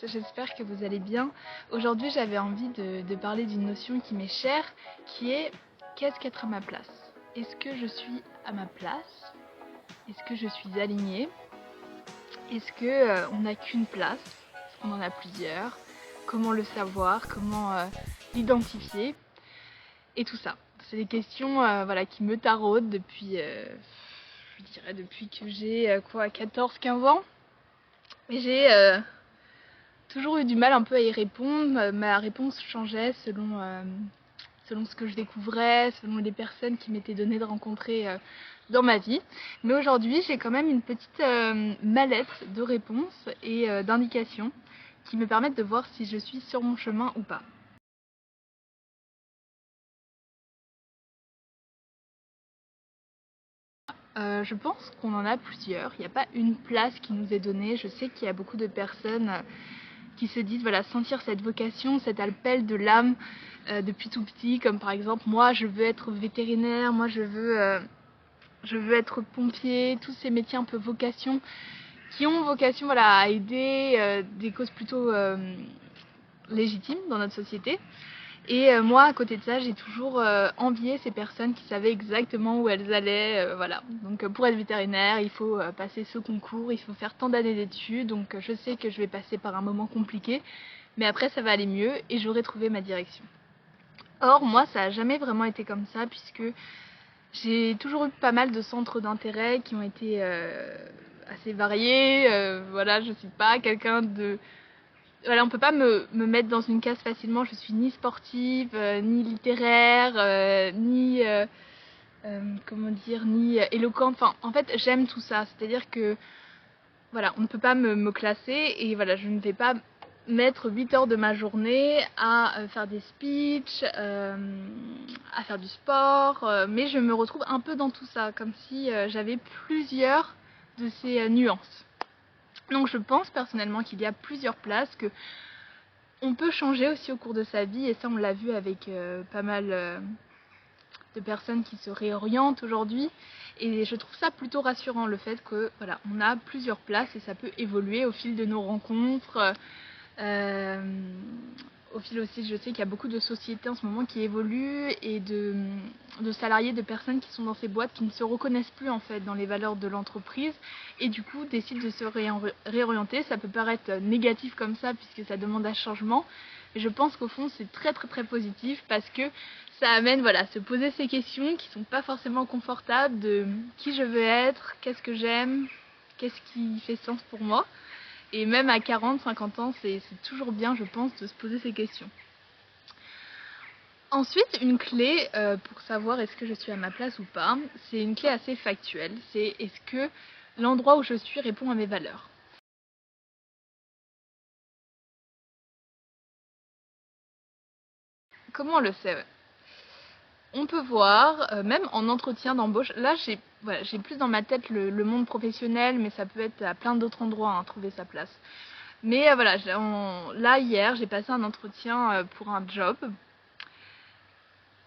j'espère que vous allez bien. Aujourd'hui j'avais envie de parler d'une notion qui m'est chère, qui est qu'est-ce qu'être à ma place? Est-ce que je suis à ma place? Est-ce que je suis alignée? Est-ce que on n'a qu'une place? Est-ce qu'on en a plusieurs? Comment le savoir? Comment l'identifier? Et tout ça. C'est des questions voilà, qui me taraudent depuis, je dirais depuis que j'ai 14-15 ans. Et j'ai toujours eu du mal un peu à y répondre. Ma réponse changeait selon ce que je découvrais, selon les personnes qui m'étaient données de rencontrer dans ma vie. Mais aujourd'hui, j'ai quand même une petite mallette de réponses et d'indications qui me permettent de voir si je suis sur mon chemin ou pas. Je pense qu'on en a plusieurs. Il n'y a pas une place qui nous est donnée. Je sais qu'il y a beaucoup de personnes qui se disent voilà, sentir cette vocation, cet appel de l'âme depuis tout petit, comme par exemple moi je veux être vétérinaire, moi je veux être pompier, tous ces métiers un peu vocation, qui ont vocation voilà, à aider des causes plutôt légitimes dans notre société. Et moi, à côté de ça, j'ai toujours envié ces personnes qui savaient exactement où elles allaient. Voilà. Donc pour être vétérinaire, il faut passer ce concours, il faut faire tant d'années d'études. Donc je sais que je vais passer par un moment compliqué, mais après ça va aller mieux et j'aurai trouvé ma direction. Or, moi, ça n'a jamais vraiment été comme ça, puisque j'ai toujours eu pas mal de centres d'intérêt qui ont été assez variés. Voilà, je suis pas quelqu'un de... Voilà, on peut pas me mettre dans une case facilement. Je suis ni sportive, ni littéraire, ni comment dire, ni éloquente. Enfin, en fait, j'aime tout ça. C'est-à-dire que voilà, on ne peut pas me classer et voilà, je ne vais pas mettre 8 heures de ma journée à faire des speeches, à faire du sport, mais je me retrouve un peu dans tout ça, comme si j'avais plusieurs de ces nuances. Donc je pense personnellement qu'il y a plusieurs places, que on peut changer aussi au cours de sa vie, et ça on l'a vu avec pas mal de personnes qui se réorientent aujourd'hui, et je trouve ça plutôt rassurant, le fait que voilà, on a plusieurs places et ça peut évoluer au fil de nos rencontres. Au fil aussi, je sais qu'il y a beaucoup de sociétés en ce moment qui évoluent et de salariés, de personnes qui sont dans ces boîtes qui ne se reconnaissent plus en fait dans les valeurs de l'entreprise et du coup décident de se réorienter. Ça peut paraître négatif comme ça puisque ça demande un changement, mais je pense qu'au fond c'est très très très positif parce que ça amène voilà, à se poser ces questions qui sont pas forcément confortables de qui je veux être, qu'est-ce que j'aime, qu'est-ce qui fait sens pour moi. Et même à 40, 50 ans, c'est toujours bien, je pense, de se poser ces questions. Ensuite, une clé pour savoir est-ce que je suis à ma place ou pas, c'est une clé assez factuelle. C'est est-ce que l'endroit où je suis répond à mes valeurs. Comment on le sait? On peut voir, même en entretien d'embauche, là j'ai plus dans ma tête le monde professionnel, mais ça peut être à plein d'autres endroits, hein, trouver sa place. Mais voilà, là hier j'ai passé un entretien pour un job.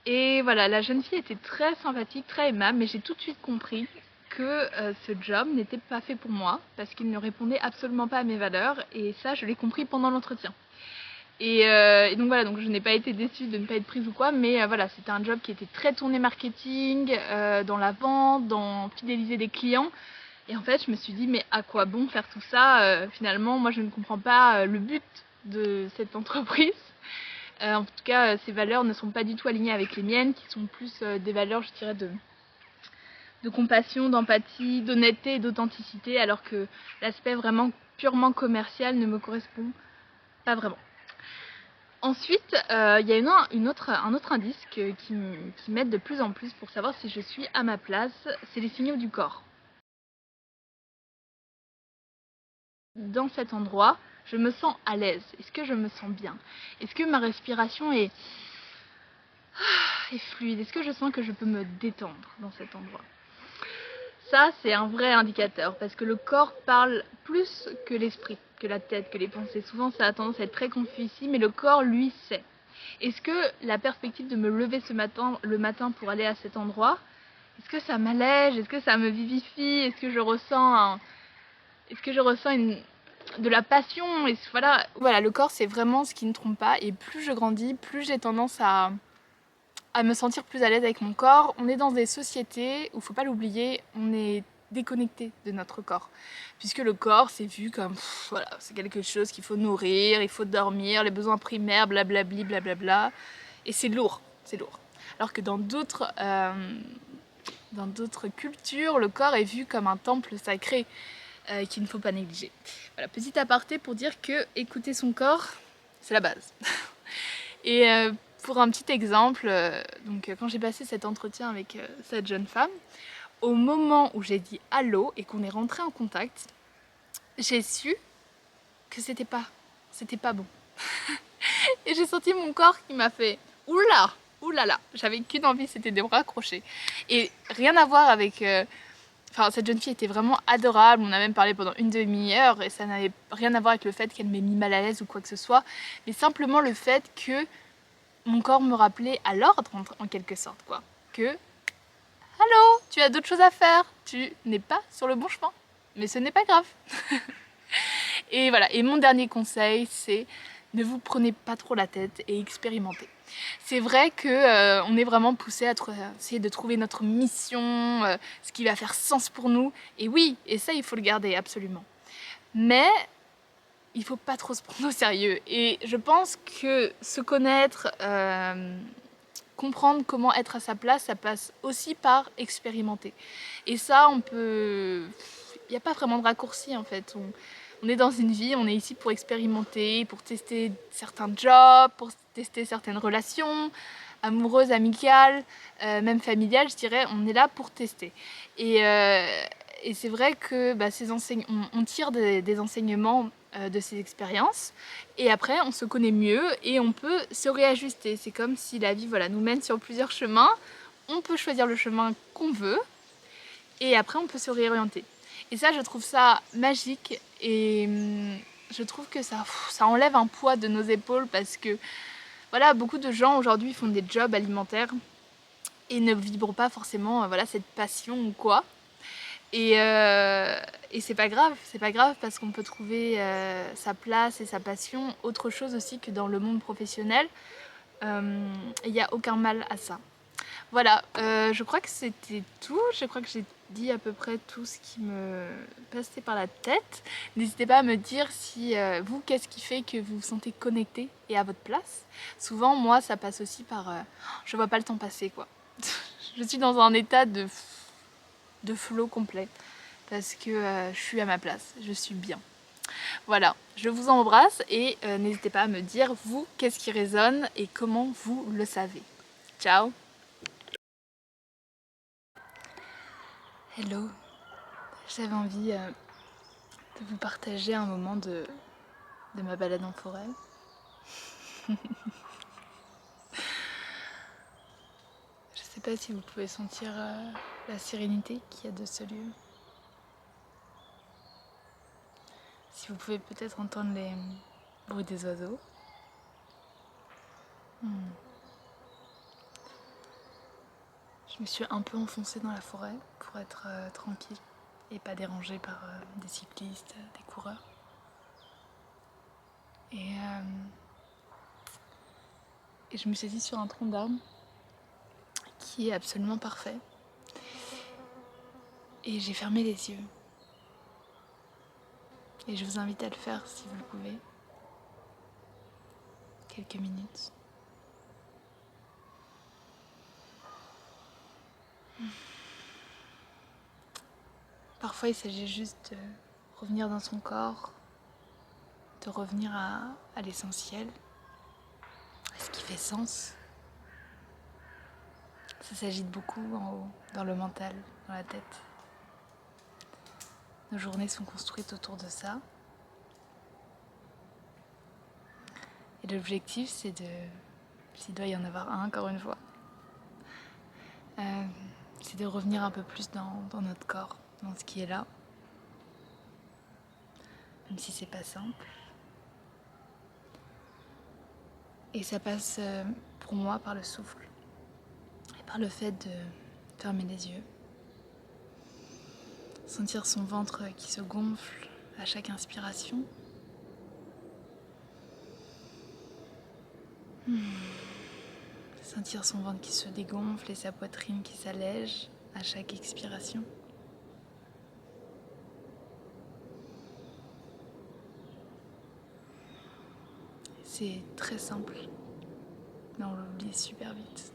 Et voilà, la jeune fille était très sympathique, très aimable, mais j'ai tout de suite compris que ce job n'était pas fait pour moi, parce qu'il ne répondait absolument pas à mes valeurs, et ça je l'ai compris pendant l'entretien. Et donc voilà, donc je n'ai pas été déçue de ne pas être prise ou quoi, mais voilà, c'était un job qui était très tourné marketing, dans la vente, dans fidéliser des clients. Et en fait, je me suis dit, mais à quoi bon faire tout ça? Finalement, moi je ne comprends pas le but de cette entreprise. En tout cas, ces valeurs ne sont pas du tout alignées avec les miennes, qui sont plus des valeurs, je dirais, de compassion, d'empathie, d'honnêteté et d'authenticité, alors que l'aspect vraiment purement commercial ne me correspond pas vraiment. Ensuite, il y a un autre indice qui m'aide de plus en plus pour savoir si je suis à ma place, c'est les signaux du corps. Dans cet endroit, je me sens à l'aise. Est-ce que je me sens bien? Est-ce que ma respiration est fluide? Est-ce que je sens que je peux me détendre dans cet endroit? Ça, c'est un vrai indicateur, parce que le corps parle plus que l'esprit, que la tête, que les pensées. Souvent, ça a tendance à être très confus ici, mais le corps, lui, sait. Est-ce que la perspective de me lever le matin pour aller à cet endroit, est-ce que ça m'allège? Est-ce que ça me vivifie? Est-ce que je ressens de la passion. Et voilà, le corps c'est vraiment ce qui ne trompe pas. Et plus je grandis, plus j'ai tendance à me sentir plus à l'aise avec mon corps. On est dans des sociétés où, faut pas l'oublier, on est déconnecté de notre corps. Puisque le corps c'est vu comme, voilà, c'est quelque chose qu'il faut nourrir, il faut dormir, les besoins primaires, blablabli, blablabla. Et c'est lourd, c'est lourd. Alors que dans d'autres cultures, le corps est vu comme un temple sacré qu'il ne faut pas négliger. Voilà, petit aparté pour dire que écouter son corps, c'est la base. Et pour un petit exemple, quand j'ai passé cet entretien avec cette jeune femme, au moment où j'ai dit allô et qu'on est rentré en contact, j'ai su que c'était pas bon. Et j'ai senti mon corps qui m'a fait oula, oulala. J'avais qu'une envie, c'était de me raccrocher. Et rien à voir avec. Cette jeune fille était vraiment adorable. On a même parlé pendant une demi-heure et ça n'avait rien à voir avec le fait qu'elle m'ait mis mal à l'aise ou quoi que ce soit, mais simplement le fait que mon corps me rappelait à l'ordre en quelque sorte, quoi. Que allô, tu as d'autres choses à faire, tu n'es pas sur le bon chemin, mais ce n'est pas grave. Et voilà, et mon dernier conseil, c'est ne vous prenez pas trop la tête et expérimentez. C'est vrai que on est vraiment poussé à essayer de trouver notre mission, ce qui va faire sens pour nous. Et oui, et ça il faut le garder absolument. Mais il faut pas trop se prendre au sérieux. Et je pense que se connaître, comprendre comment être à sa place, ça passe aussi par expérimenter. Et ça, il n'y a pas vraiment de raccourci en fait. On est dans une vie, on est ici pour expérimenter, pour tester certains jobs, pour tester certaines relations, amoureuses, amicales, même familiales, je dirais. On est là pour tester. Et c'est vrai que on tire des enseignements de ces expériences et après on se connaît mieux et on peut se réajuster. C'est comme si la vie nous mène sur plusieurs chemins, on peut choisir le chemin qu'on veut et après on peut se réorienter. Et ça, je trouve ça magique et je trouve que ça enlève un poids de nos épaules parce que beaucoup de gens aujourd'hui font des jobs alimentaires et ne vibrent pas forcément cette passion ou quoi. Et c'est pas grave parce qu'on peut trouver sa place et sa passion autre chose aussi que dans le monde professionnel. Il n'y a aucun mal à ça. Voilà, je crois que c'était tout. Je crois que j'ai dit à peu près tout ce qui me passait par la tête. N'hésitez pas à me dire si vous, qu'est-ce qui fait que vous vous sentez connecté et à votre place. Souvent, moi, ça passe aussi par... je vois pas le temps passer, quoi. Je suis dans un état de flow complet parce que je suis à ma place, je suis bien. Voilà, je vous embrasse et n'hésitez pas à me dire vous qu'est-ce qui résonne et comment vous le savez. Ciao. Hello, j'avais envie de vous partager un moment de ma balade en forêt. Je sais pas si vous pouvez sentir la sérénité qu'il y a de ce lieu. Si vous pouvez peut-être entendre les bruits des oiseaux. Je me suis un peu enfoncée dans la forêt pour être tranquille et pas dérangée par des cyclistes, des coureurs. Et je me suis assise sur un tronc d'arbre qui est absolument parfait. Et j'ai fermé les yeux. Et je vous invite à le faire si vous le pouvez. Quelques minutes. Parfois, il s'agit juste de revenir dans son corps, de revenir à l'essentiel, à ce qui fait sens. Ça s'agite beaucoup en haut, dans le mental, dans la tête. Nos journées sont construites autour de ça. Et l'objectif, c'est s'il doit y en avoir un, encore une fois, c'est de revenir un peu plus dans notre corps, dans ce qui est là. Même si c'est pas simple. Et ça passe pour moi par le souffle et par le fait de fermer les yeux. Sentir son ventre qui se gonfle à chaque inspiration. Sentir son ventre qui se dégonfle et sa poitrine qui s'allège à chaque expiration. C'est très simple, mais on l'oublie super vite.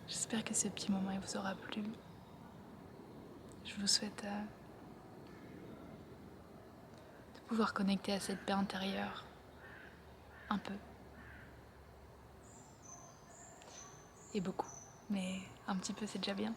J'espère que ce petit moment il vous aura plu. Je vous souhaite de pouvoir connecter à cette paix intérieure un peu. Et beaucoup, mais un petit peu c'est déjà bien.